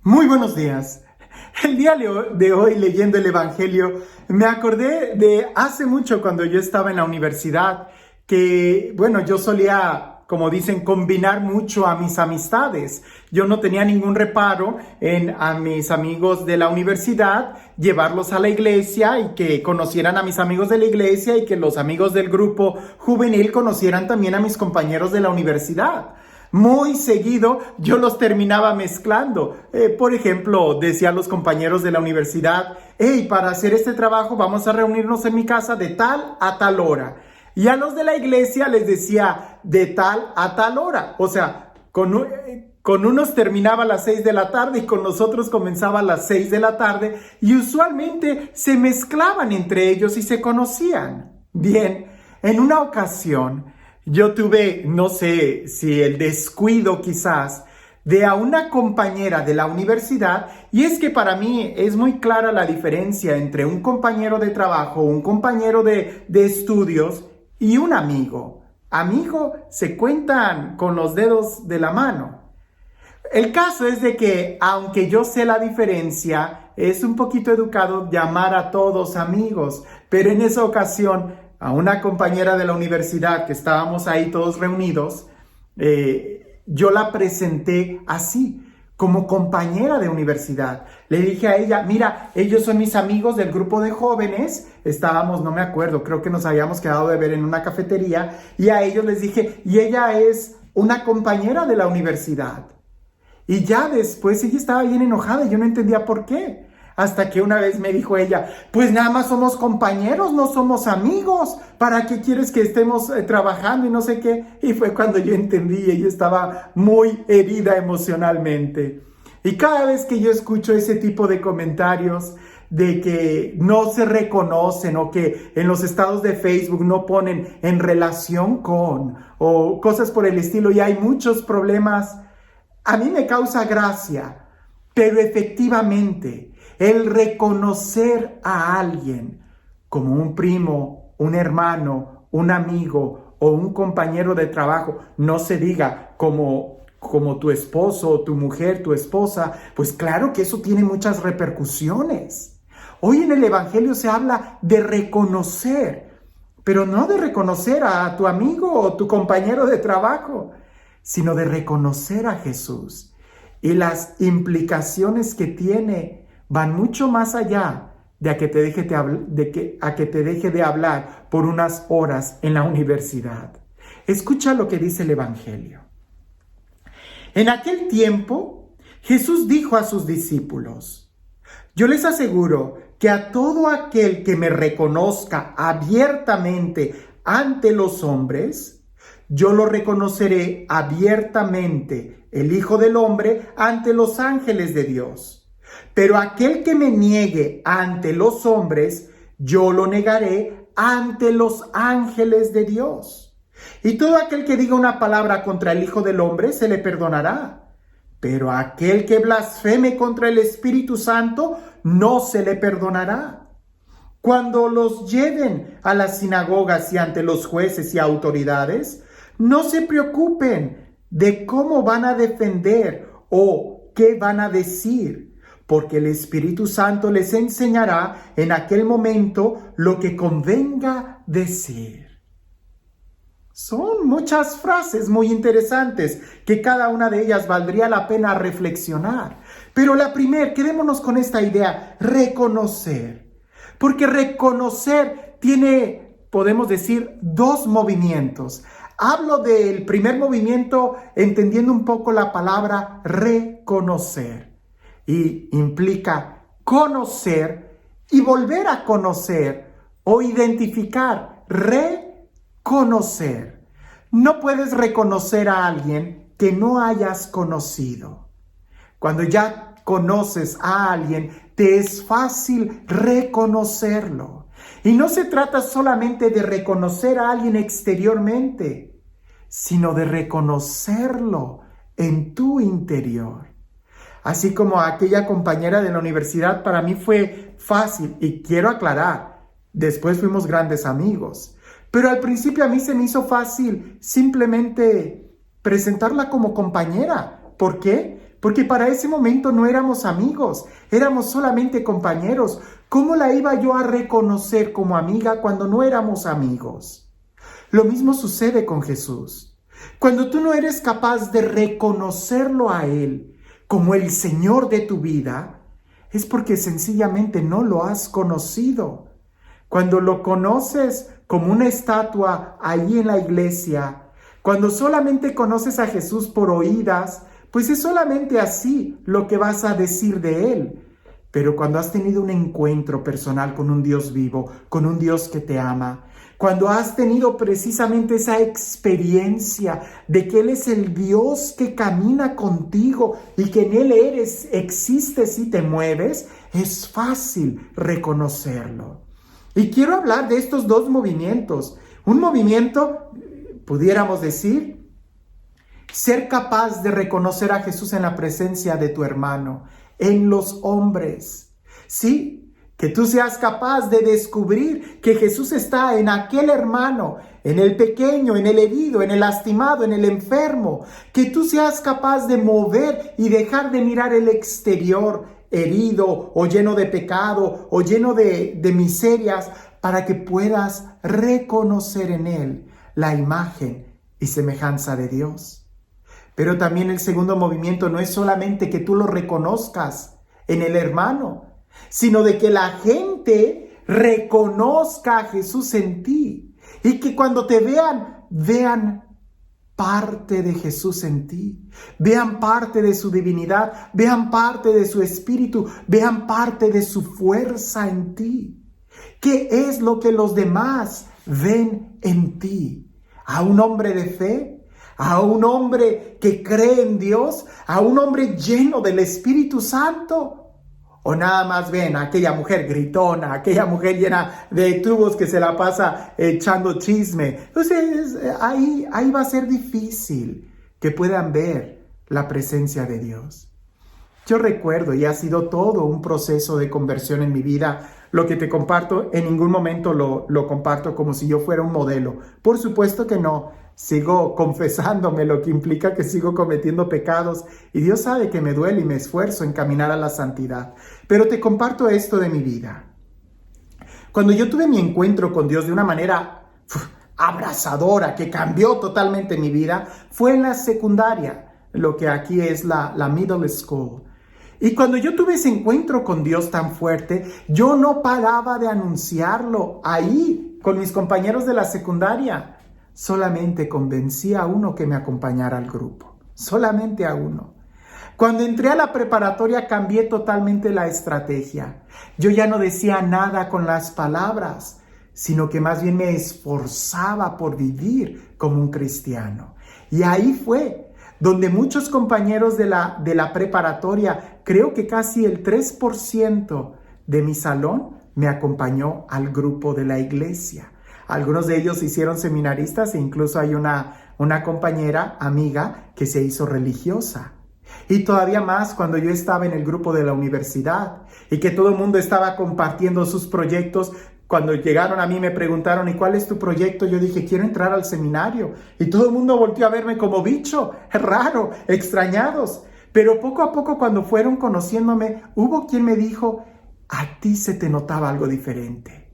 Muy buenos días. El día de hoy, leyendo el Evangelio, me acordé de hace mucho cuando yo estaba en la universidad, que, bueno, yo solía, como dicen, combinar mucho a mis amistades. Yo no tenía ningún reparo en a mis amigos de la universidad, llevarlos a la iglesia y que conocieran a mis amigos de la iglesia y que los amigos del grupo juvenil conocieran también a mis compañeros de la universidad. Muy seguido yo los terminaba mezclando. Por ejemplo, decía a los compañeros de la universidad: hey, para hacer este trabajo vamos a reunirnos en mi casa de tal a tal hora. Y a los de la iglesia les decía de tal a tal hora. O sea, con unos terminaba a las 6 de la tarde y con nosotros comenzaba a las 6 de la tarde. Y usualmente se mezclaban entre ellos y se conocían. Bien, en una ocasión yo tuve, no sé si el descuido quizás, de a una compañera de la universidad, y es que para mí es muy clara la diferencia entre un compañero de trabajo, un compañero de estudios y un amigo. Amigo se cuentan con los dedos de la mano. El caso es de que, aunque yo sé la diferencia, es un poquito educado llamar a todos amigos, pero en esa ocasión a una compañera de la universidad que estábamos ahí todos reunidos, yo la presenté así, como compañera de universidad. Le dije a ella: mira, ellos son mis amigos del grupo de jóvenes. Estábamos, no me acuerdo, creo que nos habíamos quedado de ver en una cafetería, y a ellos les dije: y ella es una compañera de la universidad. Y ya después ella estaba bien enojada y yo no entendía por qué. Hasta que una vez me dijo ella: pues nada más somos compañeros, no somos amigos. ¿Para qué quieres que estemos trabajando y no sé qué? Y fue cuando yo entendí, y yo estaba muy herida emocionalmente. Y cada vez que yo escucho ese tipo de comentarios de que no se reconocen o que en los estados de Facebook no ponen en relación con o cosas por el estilo, y hay muchos problemas, a mí me causa gracia, pero efectivamente el reconocer a alguien como un primo, un hermano, un amigo o un compañero de trabajo, no se diga como tu esposo, tu mujer, tu esposa, pues claro que eso tiene muchas repercusiones. Hoy en el Evangelio se habla de reconocer, pero no de reconocer a tu amigo o tu compañero de trabajo, sino de reconocer a Jesús. Y las implicaciones que tiene van mucho más allá de a que te deje de hablar por unas horas en la universidad. Escucha lo que dice el Evangelio. En aquel tiempo, Jesús dijo a sus discípulos: yo les aseguro que a todo aquel que me reconozca abiertamente ante los hombres, yo lo reconoceré abiertamente, el Hijo del Hombre, ante los ángeles de Dios. Pero aquel que me niegue ante los hombres, yo lo negaré ante los ángeles de Dios. Y todo aquel que diga una palabra contra el Hijo del Hombre se le perdonará. Pero aquel que blasfeme contra el Espíritu Santo no se le perdonará. Cuando los lleven a las sinagogas y ante los jueces y autoridades, no se preocupen de cómo van a defender o qué van a decir, porque el Espíritu Santo les enseñará en aquel momento lo que convenga decir. Son muchas frases muy interesantes que cada una de ellas valdría la pena reflexionar. Pero la primera, quedémonos con esta idea: reconocer. Porque reconocer tiene, podemos decir, dos movimientos. Hablo del primer movimiento entendiendo un poco la palabra reconocer. Y implica conocer y volver a conocer o identificar, reconocer. No puedes reconocer a alguien que no hayas conocido. Cuando ya conoces a alguien, te es fácil reconocerlo. Y no se trata solamente de reconocer a alguien exteriormente, sino de reconocerlo en tu interior. Así como aquella compañera de la universidad, para mí fue fácil, y quiero aclarar, después fuimos grandes amigos, pero al principio a mí se me hizo fácil simplemente presentarla como compañera. ¿Por qué? porque para ese momento no éramos amigos, éramos solamente compañeros. ¿Cómo la iba yo a reconocer como amiga cuando no éramos amigos? Lo mismo sucede con Jesús. Cuando tú no eres capaz de reconocerlo a Él como el Señor de tu vida, es porque sencillamente no lo has conocido. Cuando lo conoces como una estatua ahí en la iglesia, cuando solamente conoces a Jesús por oídas, pues es solamente así lo que vas a decir de Él. Pero cuando has tenido un encuentro personal con un Dios vivo, con un Dios que te ama, cuando has tenido precisamente esa experiencia de que Él es el Dios que camina contigo y que en Él existes y te mueves, es fácil reconocerlo. Y quiero hablar de estos dos movimientos. Un movimiento, pudiéramos decir, ser capaz de reconocer a Jesús en la presencia de tu hermano, en los hombres. Sí, que tú seas capaz de descubrir que Jesús está en aquel hermano, en el pequeño, en el herido, en el lastimado, en el enfermo. Que tú seas capaz de mover y dejar de mirar el exterior, herido o lleno de pecado o lleno de miserias, para que puedas reconocer en él la imagen y semejanza de Dios. Pero también el segundo movimiento no es solamente que tú lo reconozcas en el hermano, sino de que la gente reconozca a Jesús en ti y que cuando te vean parte de Jesús en ti, vean parte de su divinidad, vean parte de su espíritu, vean parte de su fuerza en ti. ¿Qué es lo que los demás ven en ti? ¿A un hombre de fe? ¿A un hombre que cree en Dios? ¿A un hombre lleno del Espíritu Santo? ¿O nada más ven a aquella mujer gritona, aquella mujer llena de tubos que se la pasa echando chisme? Entonces ahí va a ser difícil que puedan ver la presencia de Dios. Yo recuerdo, y ha sido todo un proceso de conversión en mi vida, lo que te comparto, en ningún momento lo comparto como si yo fuera un modelo. Por supuesto que no. Sigo confesándome, lo que implica que sigo cometiendo pecados, y Dios sabe que me duele y me esfuerzo en caminar a la santidad. Pero te comparto esto de mi vida. Cuando yo tuve mi encuentro con Dios de una manera abrazadora, que cambió totalmente mi vida, fue en la secundaria, lo que aquí es la middle school. Y cuando yo tuve ese encuentro con Dios tan fuerte, yo no paraba de anunciarlo ahí con mis compañeros de la secundaria. Solamente convencí a uno que me acompañara al grupo, solamente a uno. Cuando entré a la preparatoria cambié totalmente la estrategia. Yo ya no decía nada con las palabras, sino que más bien me esforzaba por vivir como un cristiano. Y ahí fue donde muchos compañeros de la preparatoria, creo que casi el 3% de mi salón, me acompañó al grupo de la iglesia. Algunos de ellos se hicieron seminaristas e incluso hay una compañera, amiga, que se hizo religiosa. Y todavía más cuando yo estaba en el grupo de la universidad y que todo el mundo estaba compartiendo sus proyectos. Cuando llegaron a mí me preguntaron, ¿y cuál es tu proyecto? Yo dije, quiero entrar al seminario. Y todo el mundo volteó a verme como bicho, raro, extrañados. Pero poco a poco, cuando fueron conociéndome, hubo quien me dijo, a ti se te notaba algo diferente.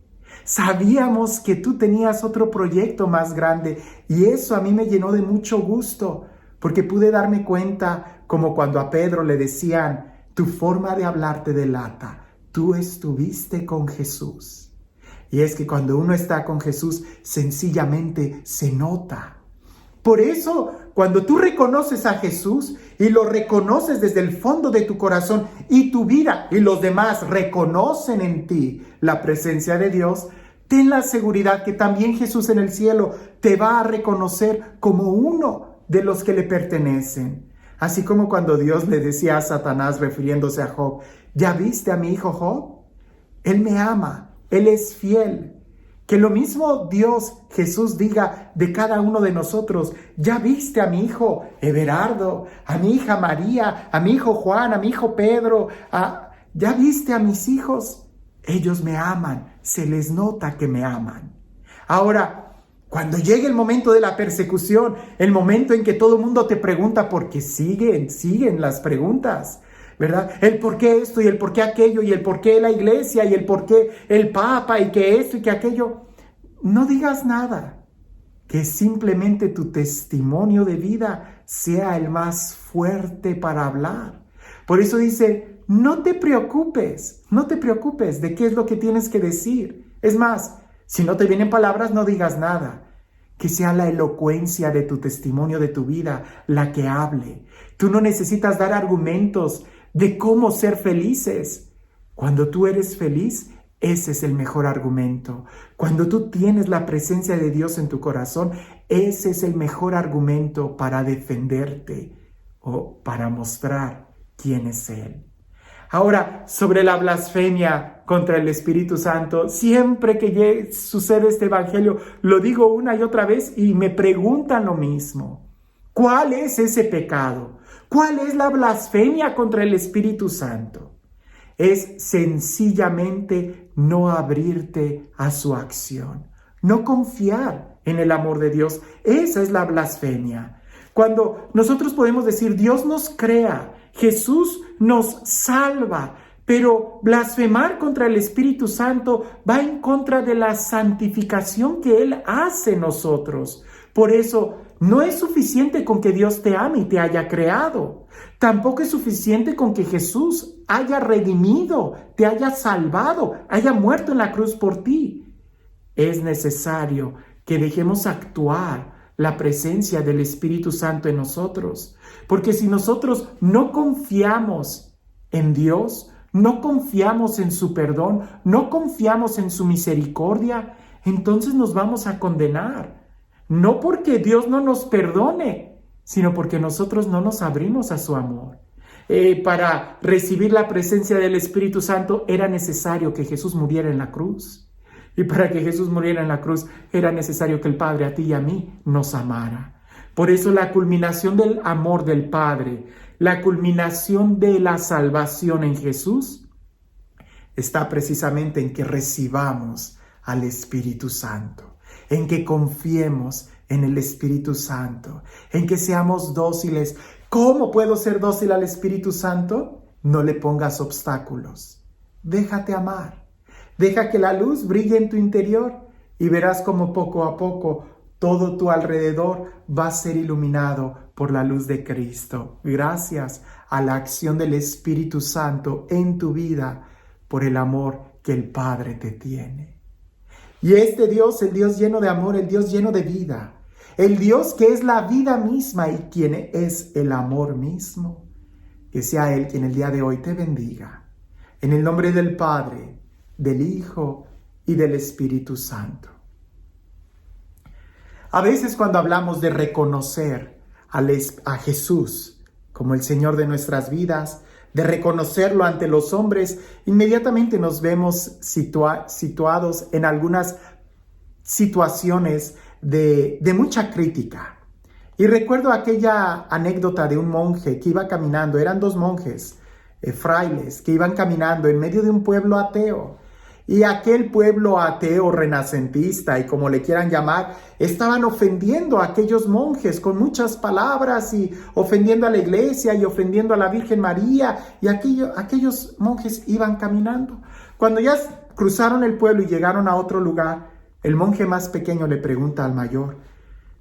Sabíamos que tú tenías otro proyecto más grande, y eso a mí me llenó de mucho gusto, porque pude darme cuenta, como cuando a Pedro le decían, tu forma de hablar te delata, tú estuviste con Jesús. Y es que cuando uno está con Jesús, sencillamente se nota. Por eso, cuando tú reconoces a Jesús y lo reconoces desde el fondo de tu corazón y tu vida y los demás reconocen en ti la presencia de Dios, ten la seguridad que también Jesús en el cielo te va a reconocer como uno de los que le pertenecen. Así como cuando Dios le decía a Satanás refiriéndose a Job, ¿ya viste a mi hijo Job? Él me ama, él es fiel. Que lo mismo Dios, Jesús, diga de cada uno de nosotros, ya viste a mi hijo Everardo, a mi hija María, a mi hijo Juan, a mi hijo Pedro, ya viste a mis hijos, ellos me aman, se les nota que me aman. Ahora, Cuando llegue el momento de la persecución, el momento en que todo el mundo te pregunta, porque siguen las preguntas, ¿verdad? El por qué esto y el por qué aquello y el por qué la iglesia y el por qué el papa y que esto y que aquello. No digas nada, que simplemente tu testimonio de vida sea el más fuerte para hablar. Por eso dice, no te preocupes de qué es lo que tienes que decir. Es más, si no te vienen palabras, no digas nada. Que sea la elocuencia de tu testimonio de tu vida la que hable. Tú no necesitas dar argumentos de cómo ser felices. Cuando tú eres feliz, ese es el mejor argumento. Cuando tú tienes la presencia de Dios en tu corazón, ese es el mejor argumento para defenderte o para mostrar quién es Él. Ahora, sobre la blasfemia contra el Espíritu Santo, siempre que sucede este evangelio, lo digo una y otra vez y me preguntan lo mismo. ¿Cuál es ese pecado? ¿Cuál es la blasfemia contra el Espíritu Santo? Es sencillamente no abrirte a su acción, no confiar en el amor de Dios. Esa es la blasfemia. Cuando nosotros podemos decir, Dios nos crea, Jesús nos salva, pero blasfemar contra el Espíritu Santo va en contra de la santificación que Él hace en nosotros. Por eso, no es suficiente con que Dios te ame y te haya creado. Tampoco es suficiente con que Jesús haya redimido, te haya salvado, haya muerto en la cruz por ti. Es necesario que dejemos actuar la presencia del Espíritu Santo en nosotros. Porque si nosotros no confiamos en Dios, no confiamos en su perdón, no confiamos en su misericordia, entonces nos vamos a condenar. No porque Dios no nos perdone, sino porque nosotros no nos abrimos a su amor. Para recibir la presencia del Espíritu Santo era necesario que Jesús muriera en la cruz. Y para que Jesús muriera en la cruz era necesario que el Padre a ti y a mí nos amara. Por eso la culminación del amor del Padre, la culminación de la salvación en Jesús, está precisamente en que recibamos al Espíritu Santo, en que confiemos en el Espíritu Santo, en que seamos dóciles. ¿Cómo puedo ser dócil al Espíritu Santo? No le pongas obstáculos. Déjate amar. Deja que la luz brille en tu interior y verás como poco a poco todo tu alrededor va a ser iluminado por la luz de Cristo. Gracias a la acción del Espíritu Santo en tu vida por el amor que el Padre te tiene. Y este Dios, el Dios lleno de amor, el Dios lleno de vida, el Dios que es la vida misma y quien es el amor mismo, que sea Él quien el día de hoy te bendiga. En el nombre del Padre, del Hijo y del Espíritu Santo. A veces cuando hablamos de reconocer a Jesús como el Señor de nuestras vidas, de reconocerlo ante los hombres, inmediatamente nos vemos situados en algunas situaciones de mucha crítica. Y recuerdo aquella anécdota de un monje que iba caminando, eran dos monjes, frailes, que iban caminando en medio de un pueblo ateo. Y aquel pueblo ateo renacentista, y como le quieran llamar, estaban ofendiendo a aquellos monjes con muchas palabras y ofendiendo a la iglesia y ofendiendo a la Virgen María. Y aquellos monjes iban caminando. Cuando ya cruzaron el pueblo y llegaron a otro lugar, el monje más pequeño le pregunta al mayor: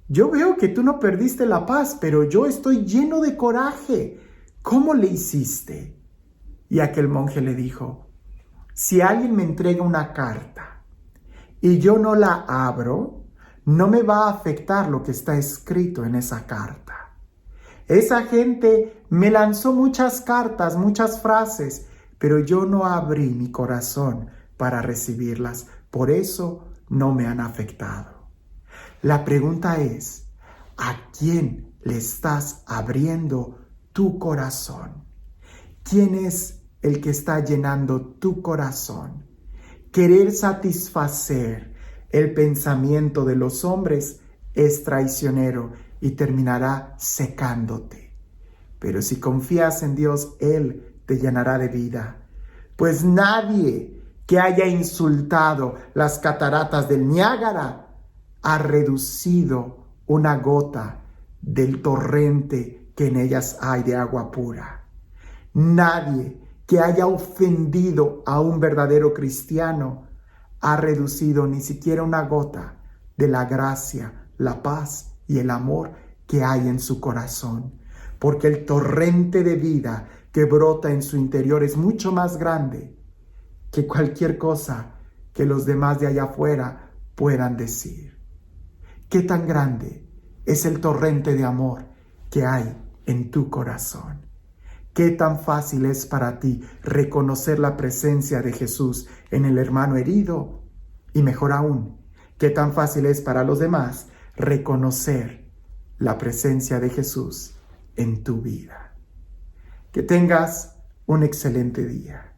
yo veo que tú no perdiste la paz, pero yo estoy lleno de coraje. ¿Cómo le hiciste? Y aquel monje le dijo: si alguien me entrega una carta y yo no la abro, no me va a afectar lo que está escrito en esa carta. Esa gente me lanzó muchas cartas, muchas frases, pero yo no abrí mi corazón para recibirlas. Por eso no me han afectado. La pregunta es, ¿a quién le estás abriendo tu corazón? ¿Quién es el que está llenando tu corazón? Querer satisfacer el pensamiento de los hombres es traicionero y terminará secándote. Pero si confías en Dios, Él te llenará de vida. Pues nadie que haya insultado las cataratas del Niágara ha reducido una gota del torrente que en ellas hay de agua pura. Nadie que haya ofendido a un verdadero cristiano ha reducido ni siquiera una gota de la gracia, la paz y el amor que hay en su corazón. Porque el torrente de vida que brota en su interior es mucho más grande que cualquier cosa que los demás de allá afuera puedan decir. ¿Qué tan grande es el torrente de amor que hay en tu corazón? ¿Qué tan fácil es para ti reconocer la presencia de Jesús en el hermano herido? Y mejor aún, ¿qué tan fácil es para los demás reconocer la presencia de Jesús en tu vida? Que tengas un excelente día.